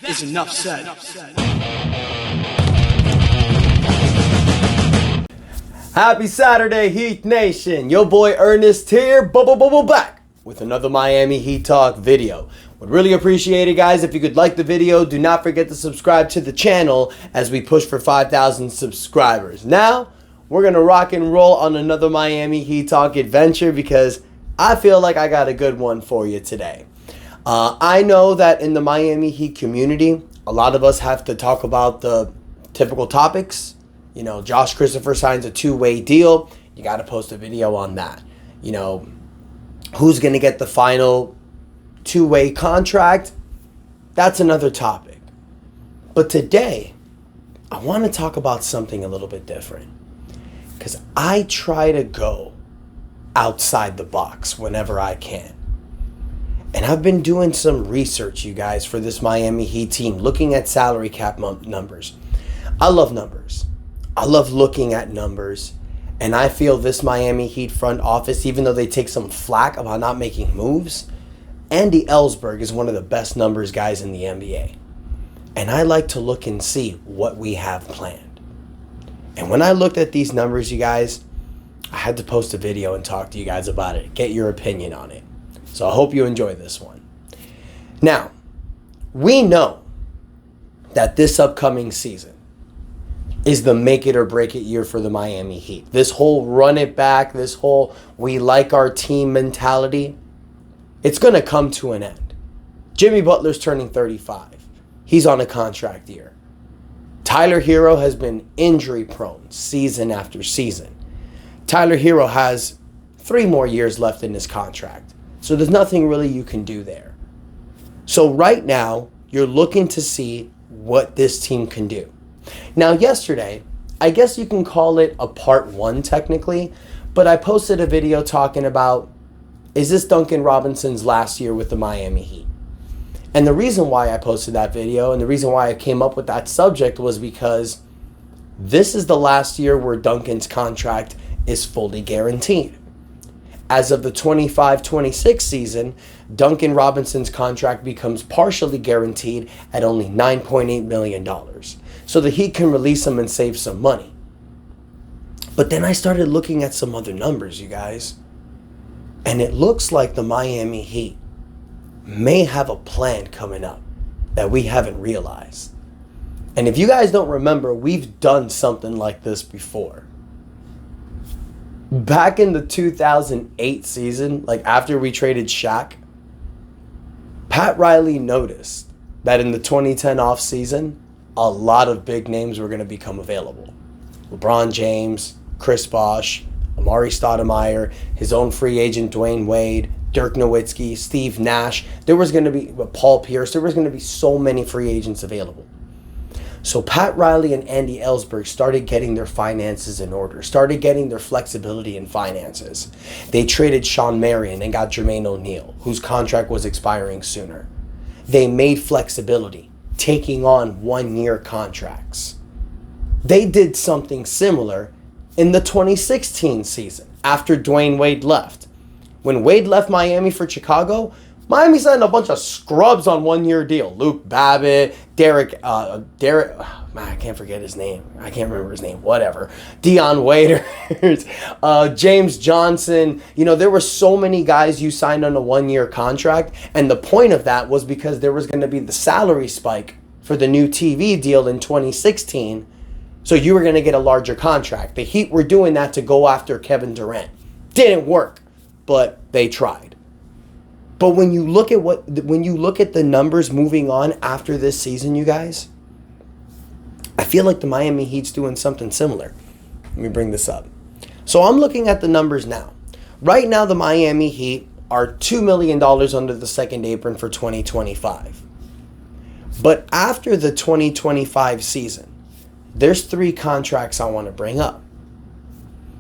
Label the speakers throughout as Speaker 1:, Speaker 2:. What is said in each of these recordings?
Speaker 1: is enough said.
Speaker 2: Happy Saturday, Heat Nation. Your boy Ernest here, back with another Miami Heat Talk video. Would really appreciate it, guys, if you could like the video. Do not forget to subscribe to the channel as we push for 5,000 subscribers. Now, we're going to rock and roll on another Miami Heat Talk adventure because I feel like I got a good one for you today. I know that in the Miami Heat community, a lot of us have to talk about the typical topics. You know, Josh Christopher signs a two-way deal. You got to post a video on that. You know, who's going to get the final two-way contract? That's another topic. But today, I want to talk about something a little bit different. Because I try to go outside the box whenever I can. And I've been doing some research, you guys, for this Miami Heat team, looking at salary cap numbers. I love numbers. I love looking at numbers. And I feel this Miami Heat front office, even though they take some flack about not making moves, Andy Ellsberg is one of the best numbers guys in the NBA. And I like to look and see what we have planned. And when I looked at these numbers, you guys, I had to post a video and talk to you guys about it. Get your opinion on it. So I hope you enjoy this one. Now, we know that this upcoming season is the make it or break it year for the Miami Heat. This whole run it back, this whole we like our team mentality, it's going to come to an end. Jimmy Butler's turning 35. He's on a contract year. Tyler Hero has been injury prone season after season. Tyler Hero has 3 more years left in his contract. So there's nothing really you can do there. So right now, you're looking to see what this team can do. Now, yesterday, I guess you can call it a part 1 technically, but I posted a video talking about, is this Duncan Robinson's last year with the Miami Heat? And the reason why I posted that video and the reason why I came up with that subject was because this is the last year where Duncan's contract is fully guaranteed. As of the 25-26 season, Duncan Robinson's contract becomes partially guaranteed at only $9.8 million. So the Heat can release him and save some money. But then I started looking at some other numbers, you guys. And it looks like the Miami Heat may have a plan coming up that we haven't realized. And if you guys don't remember, we've done something like this before. Back in the 2008 season, like after we traded Shaq, Pat Riley noticed that in the 2010 offseason, a lot of big names were going to become available. LeBron James, Chris Bosh, Amari Stoudemire, his own free agent Dwayne Wade, Dirk Nowitzki, Steve Nash. There was going to be Paul Pierce. There was going to be so many free agents available. So Pat Riley and Andy Ellsberg started getting their finances in order, started getting their flexibility in finances. They traded Sean Marion and got Jermaine O'Neal, whose contract was expiring sooner. They made flexibility, taking on 1-year contracts. They did something similar in the 2016 season after Dwayne Wade left. When Wade left Miami for Chicago, Miami signed a bunch of scrubs on 1-year deal. Luke Babbitt, I can't forget his name. I can't remember his name. Whatever. Dion Waiters, James Johnson. You know, there were so many guys you signed on a 1-year contract. And the point of that was because there was going to be the salary spike for the new TV deal in 2016. So you were going to get a larger contract. The Heat were doing that to go after Kevin Durant. Didn't work, but they tried. But when you look at the numbers moving on after this season, you guys, I feel like the Miami Heat's doing something similar. Let me bring this up. So I'm looking at the numbers now. Right now, the Miami Heat are $2 million under the second apron for 2025. But after the 2025 season, there's 3 contracts I want to bring up.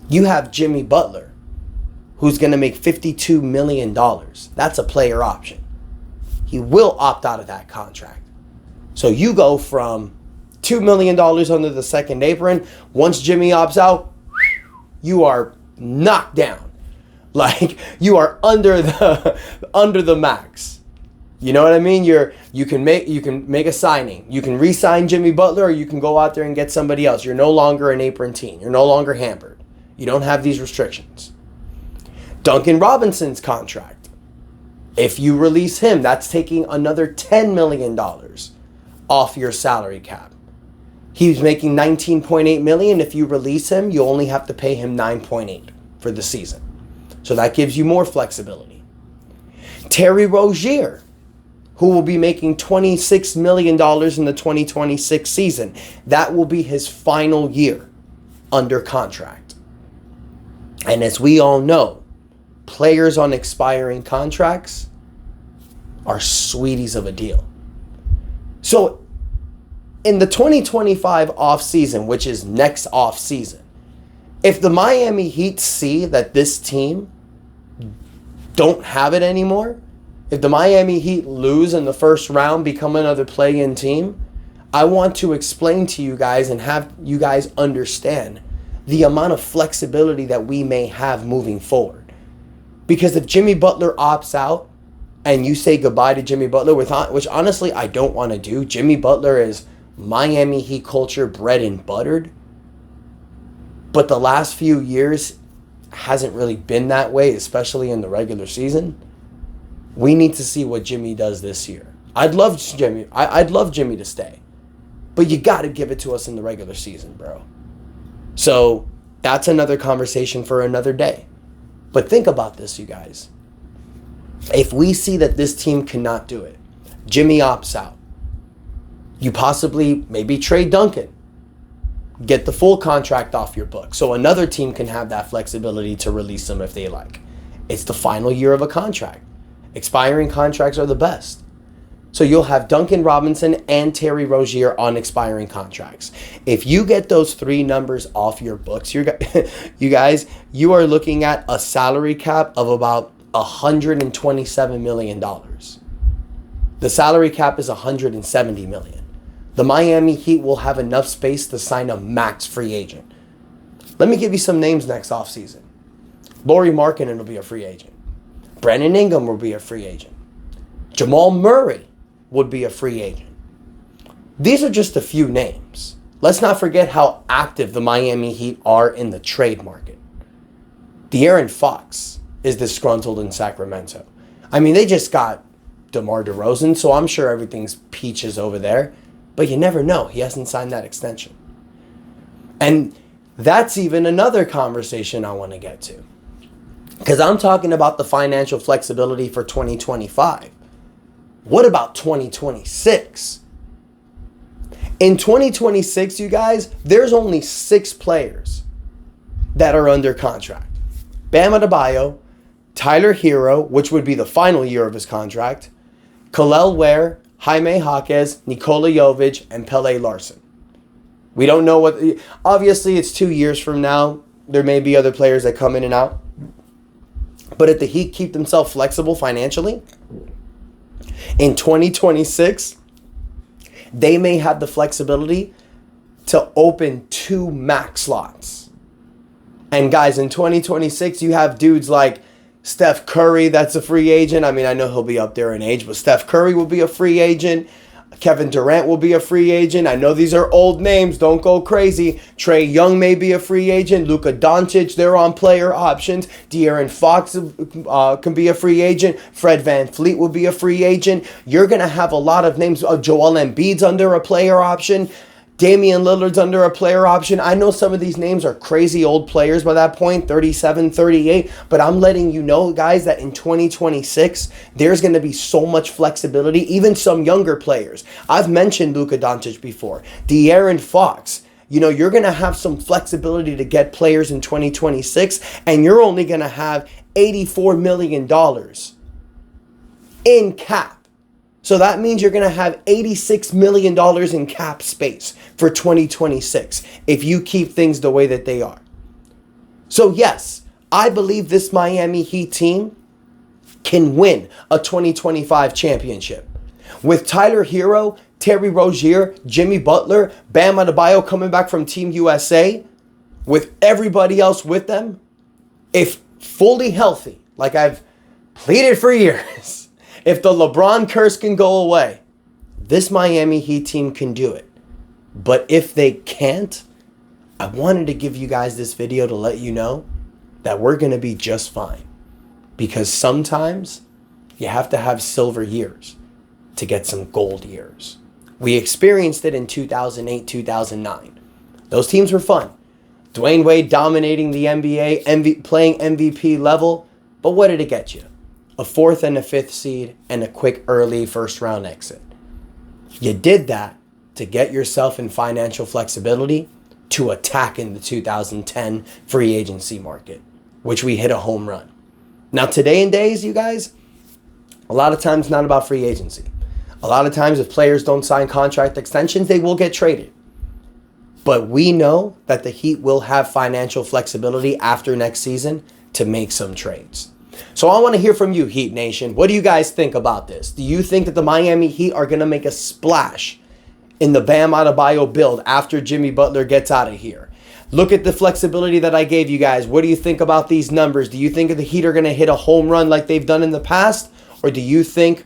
Speaker 2: You have Jimmy Butler, who's going to make $52 million. That's a player option. He will opt out of that contract. So you go from $2 million under the second apron. Once Jimmy opts out, you are knocked down. Like, you are under the max. You know what I mean? You can make a signing. You can re-sign Jimmy Butler, or you can go out there and get somebody else. You're no longer an apron team. You're no longer hampered. You don't have these restrictions. Duncan Robinson's contract. If you release him, that's taking another $10 million off your salary cap. He's making $19.8 million. If you release him, you only have to pay him $9.8 for the season. So that gives you more flexibility. Terry Rozier, who will be making $26 million in the 2026 season. That will be his final year under contract. And as we all know, players on expiring contracts are sweeties of a deal. So in the 2025 offseason, which is next offseason, if the Miami Heat see that this team don't have it anymore, if the Miami Heat lose in the first round, become another play-in team, I want to explain to you guys and have you guys understand the amount of flexibility that we may have moving forward. Because if Jimmy Butler opts out and you say goodbye to Jimmy Butler, which honestly I don't want to do. Jimmy Butler is Miami Heat culture bread and buttered. But the last few years hasn't really been that way, especially in the regular season. We need to see what Jimmy does this year. I'd love Jimmy to stay. But you got to give it to us in the regular season, bro. So that's another conversation for another day. But think about this, you guys. If we see that this team cannot do it, Jimmy opts out, you possibly maybe trade Duncan. Get the full contract off your book so another team can have that flexibility to release him if they like. It's the final year of a contract. Expiring contracts are the best. So you'll have Duncan Robinson and Terry Rozier on expiring contracts. If you get those three numbers off your books, you guys, you are looking at a salary cap of about $127 million. The salary cap is $170 million. The Miami Heat will have enough space to sign a max free agent. Let me give you some names next offseason. Lauri Markkanen will be a free agent. Brandon Ingram will be a free agent. Jamal Murray would be a free agent. These are just a few names. Let's not forget how active the Miami Heat are in the trade market. De'Aaron Fox is disgruntled in Sacramento. I mean, they just got DeMar DeRozan, so I'm sure everything's peaches over there. But you never know. He hasn't signed that extension. And that's even another conversation I want to get to. Because I'm talking about the financial flexibility for 2025. What about 2026? In 2026, you guys, there's only 6 players that are under contract. Bam Adebayo, Tyler Hero, which would be the final year of his contract, Kel'el Ware, Jaime Jaquez, Nikola Jovic, and Pele Larson. We don't know what... Obviously, it's 2 years from now. There may be other players that come in and out. But if the Heat keep themselves flexible financially, in 2026, they may have the flexibility to open 2 max slots. And guys, in 2026, you have dudes like Steph Curry, that's a free agent. I mean, I know he'll be up there in age, but Steph Curry will be a free agent. Kevin Durant will be a free agent. I know these are old names. Don't go crazy. Trae Young may be a free agent. Luka Doncic, they're on player options. De'Aaron Fox can be a free agent. Fred VanVleet will be a free agent. You're going to have a lot of names. Joel Embiid's under a player option. Damian Lillard's under a player option. I know some of these names are crazy old players by that point, 37, 38, but I'm letting you know, guys, that in 2026, there's going to be so much flexibility, even some younger players. I've mentioned Luka Doncic before. De'Aaron Fox. You know, you're going to have some flexibility to get players in 2026, and you're only going to have $84 million in cap. So that means you're going to have $86 million in cap space for 2026 if you keep things the way that they are. So yes, I believe this Miami Heat team can win a 2025 championship. With Tyler Hero, Terry Rozier, Jimmy Butler, Bam Adebayo coming back from Team USA, with everybody else with them, if fully healthy, like I've pleaded for years, If the LeBron curse can go away, this Miami Heat team can do it. But if they can't, I wanted to give you guys this video to let you know that we're going to be just fine. Because sometimes you have to have silver years to get some gold years. We experienced it in 2008, 2009. Those teams were fun. Dwayne Wade dominating the NBA, playing MVP level. But what did it get you? A 4th and a 5th seed and a quick early first round exit. You did that to get yourself in financial flexibility to attack in the 2010 free agency market, which we hit a home run. Now, today and days, you guys, a lot of times it's not about free agency. A lot of times if players don't sign contract extensions, they will get traded. But we know that the Heat will have financial flexibility after next season to make some trades. So I want to hear from you, Heat Nation. What do you guys think about this? Do you think that the Miami Heat are going to make a splash in the Bam Adebayo build after Jimmy Butler gets out of here? Look at the flexibility that I gave you guys. What do you think about these numbers? Do you think that the Heat are going to hit a home run like they've done in the past? Or do you think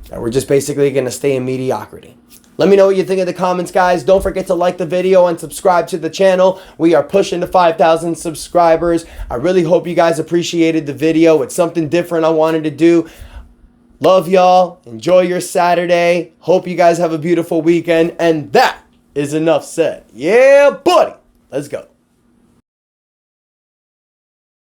Speaker 2: that we're just basically going to stay in mediocrity? Let me know what you think in the comments, guys. Don't forget to like the video and subscribe to the channel. We are pushing to 5,000 subscribers. I really hope you guys appreciated the video. It's something different I wanted to do. Love y'all. Enjoy your Saturday. Hope you guys have a beautiful weekend. And that is enough said. Yeah, buddy. Let's go.